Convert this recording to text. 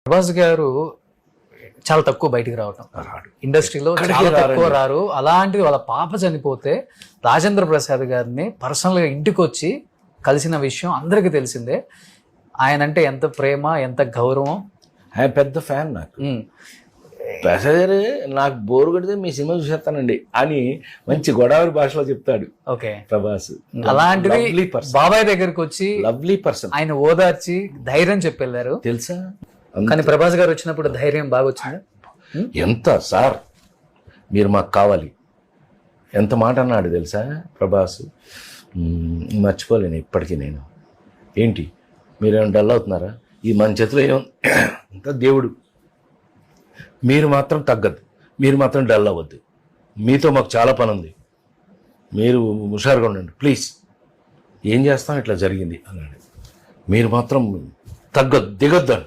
ప్రభాస్ గారు చాలా తక్కువ బయటికి రావటం, ఇండస్ట్రీలో చాలా తక్కువ రారు. అలాంటిది వాళ్ళ పాప చనిపోతే రాజేంద్ర ప్రసాద్ గారిని పర్సనల్ గా ఇంటికి వచ్చి కలిసిన విషయం అందరికీ తెలిసిందే. ఆయన అంటే ఎంత ప్రేమ, ఎంత గౌరవం. ఆయన పెద్ద ఫ్యాన్ నాకు. ప్రసాద్ నాకు బోరు కొడితే మీ సినిమా చూసేస్తానండి అని మంచి గోదావరి భాషలో చెప్తాడు. ఓకే, ప్రభాస్ అలాంటిది బాబాయ్ దగ్గరకు వచ్చి లవ్లీ పర్సన్, ఆయన ఓదార్చి ధైర్యం చెప్పెళ్ళారు తెలుసా. కానీ ప్రభాస్ గారు వచ్చినప్పుడు ధైర్యం బాగా వచ్చింది. ఎంత సార్ మీరు మాకు కావాలి, ఎంత మాట అన్నాడు తెలుసా ప్రభాస్. మర్చిపోలేను ఇప్పటికీ నేను. ఏంటి మీరేమైనా డల్ అవుతున్నారా? ఈ మన చేతిలో అంత దేవుడు. మీరు మాత్రం తగ్గద్దు, మీరు మాత్రం డల్ అవ్వద్దు. మీతో మాకు చాలా పని ఉంది, మీరు హుషారుగా ఉండండి ప్లీజ్. ఏం చేస్తాం ఇట్లా జరిగింది అన్నాడు. మీరు మాత్రం తగ్గద్దు, దిగొద్దు